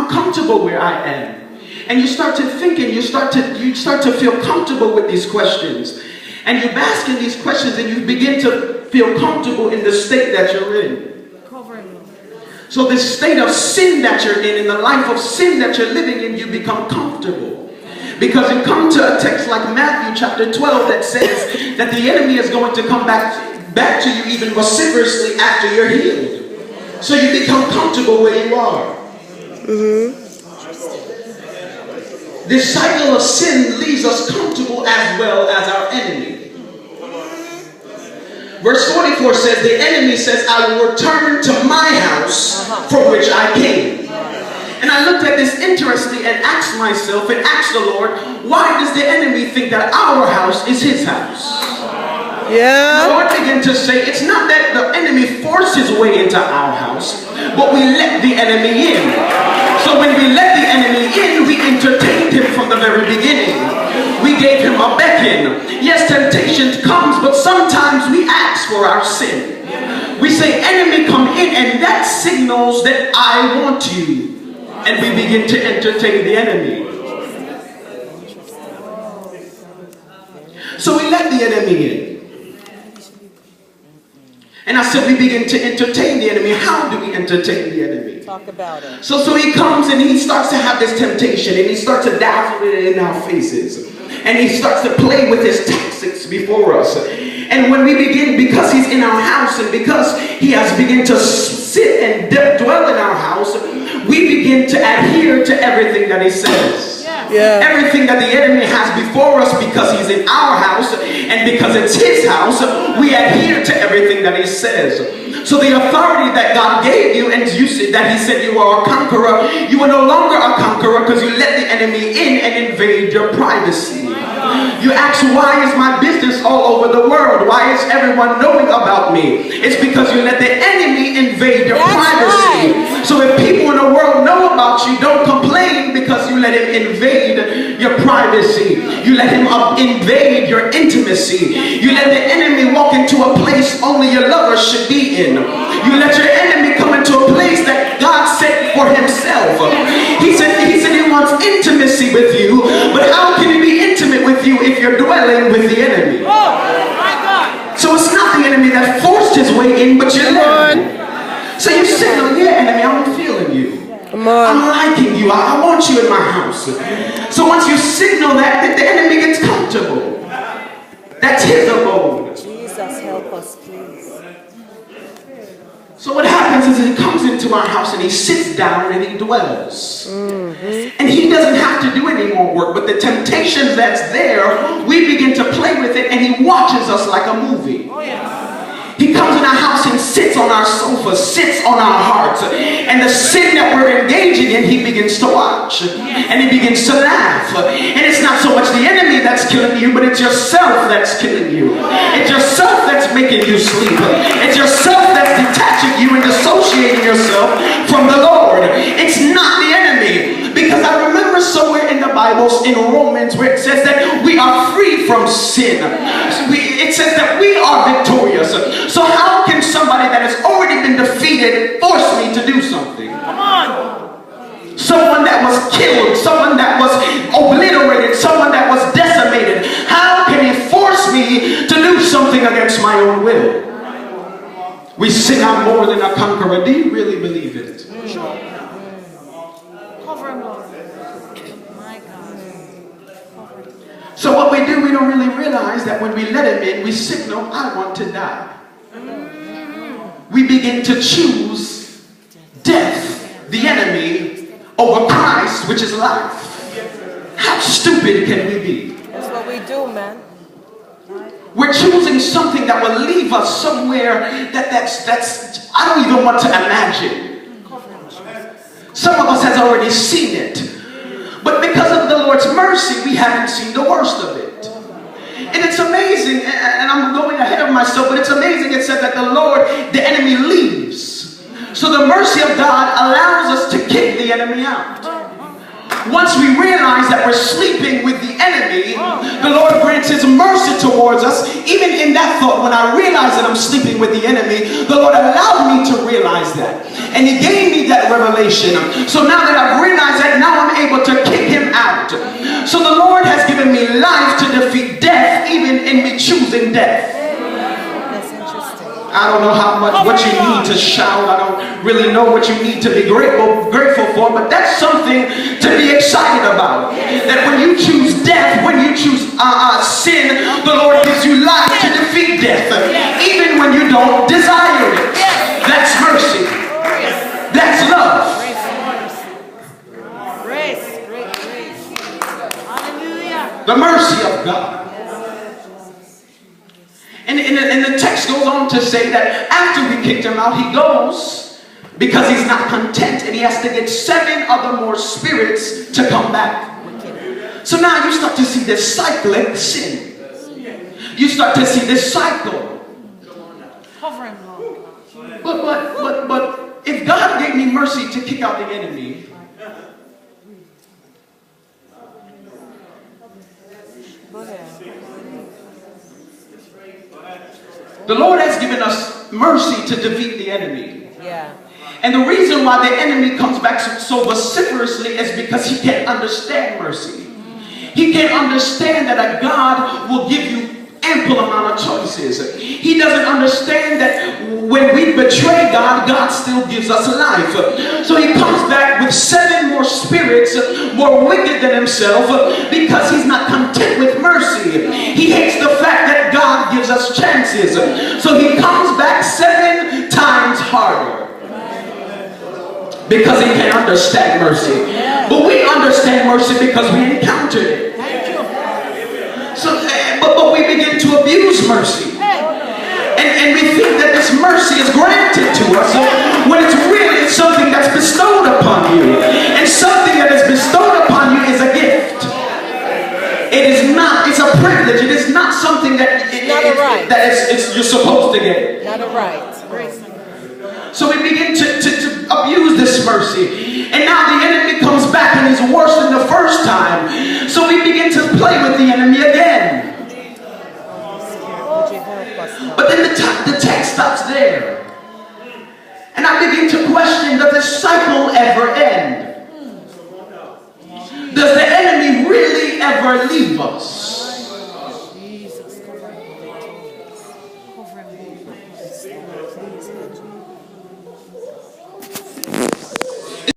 I'm comfortable where I am. And you start to think and you start to feel comfortable with these questions. And you bask in these questions and you begin to feel comfortable in the state that you're in. So this state of sin that you're in the life of sin that you're living in, you become comfortable. Because you come to a text like Matthew chapter 12 that says that the enemy is going to come back to you even vociferously after you're healed. So you become comfortable where you are. This cycle of sin leaves us comfortable as well as our enemy. Verse 44 says, the enemy says, I will return to my house from which I came. And I looked at this interestingly and asked myself and asked the Lord, why does the enemy think that our house is his house? Yeah. The Lord began to say, it's not that the enemy forced his way into our house, but we let the enemy in. So when we let the enemy in, we entertained him from the very beginning. We gave him a beckon. Yes, temptation comes, but sometimes we ask for our sin. We say, enemy, come in, and that signals that I want you. And we begin to entertain the enemy. So we let the enemy in. And I said we begin to entertain the enemy. How do we entertain the enemy? Talk about it. So he comes and he starts to have this temptation and he starts to dazzle it in our faces. And he starts to play with his tactics before us. And when we begin, because he's in our house and because he has begun to sit and dwell in our house, we begin to adhere to everything that he says. Yeah. Everything that the enemy has before us, because he's in our house and because it's his house, we adhere to everything that he says. So the authority that God gave you, and you said that he said you are a conqueror, you are no longer a conqueror because you let the enemy in and invade your privacy. You ask, why is my business all over the world? Why is everyone knowing about me? It's because you let the enemy invade your privacy. Right. So if people in the world know about you, don't complain because you let him invade your privacy. You let him invade your intimacy. You let the enemy walk into a place only your lover should be in. You let your enemy come into a place that God set for himself. He said he wants intimacy with you, but how can he be intimate with you if you're dwelling with the enemy? Oh, my God. So it's not the enemy that forced his way in, but you're letting him. So you signal, yeah, enemy, I'm feeling you. Come on. I'm liking you. I want you in my house. So once you signal that, the enemy gets comfortable. That's his abode. Jesus, help us, please. So what happens is he comes into our house and he sits down and he dwells. And he doesn't have to do any more work, but the temptation that's there, we begin to play with it and he watches us like a movie. Oh, yeah. He comes in our house and sits on our sofa, sits on our hearts. And the sin that we're engaging in, he begins to watch. And he begins to laugh. And it's not so much the enemy that's killing you, but it's yourself that's killing you. It's yourself that's making you sleep. It's yourself that's detaching you and dissociating yourself from the Lord. It's not the enemy. Because I remember somewhere in the Bible, in Romans, where it says that we are free from sin. It says that we are victorious. So how can somebody that has already been defeated force me to do something? Come on. Someone that was killed, someone that was obliterated, someone that was decimated. How can he force me to do something against my own will? We sing, I'm more than a conqueror. Do you really believe it? So what we do, we don't really realize that when we let him in, we signal, I want to die. We begin to choose death, the enemy, over Christ, which is life. How stupid can we be? That's what we do, man. We're choosing something that will leave us somewhere that's I don't even want to imagine. Some of us has already seen it. But because of the Lord's mercy, we haven't seen the worst of it. And it's amazing, and I'm going ahead of myself, but it's amazing it said that the enemy leaves. So the mercy of God allows us to kick the enemy out. Once we realize that we're sleeping with the enemy, the Lord grants his mercy towards us. Even in that thought, when I realize that I'm sleeping with the enemy, the Lord allowed me to realize that. And he gave me that revelation. So now that I've realized death. That's interesting. I don't know what you need to shout. I don't really know what you need to be grateful for, but that's something to be excited about. That when you choose death, when you choose sin, the Lord gives you life to defeat death, even when you don't desire it. That's mercy. That's love. Grace. Hallelujah. The mercy of God. And the text goes on to say that after we kicked him out, he goes because he's not content and he has to get 7 other more spirits to come back. So now you start to see this cyclic sin. You start to see this cycle. But if God gave me mercy to kick out the enemy, Go ahead. the Lord has given us mercy to defeat the enemy. Yeah. And the reason why the enemy comes back so vociferously is because he can't understand mercy. He can't understand that a God will give you ample amount of choices. He doesn't understand that when we betray God, God still gives us life. So he comes back with 7 more spirits more wicked than himself because he's not content with mercy. He hates the fact that God gives us chances. So he comes back 7 times harder because he can't understand mercy. But we understand mercy because we encountered it. So, but we begin to abuse mercy. And we think that this mercy is granted to us when it's really something that's bestowed upon you. And something that is bestowed upon you is a gift. It is not, it's a privilege. It is not something that, you're supposed to get. Not a right. So we begin to abuse this mercy. And now the enemy comes back and is worse than the first time. So we begin to play with the enemy again. But then the text stops there. And I begin to question, does this cycle ever end? Does the enemy really ever leave us?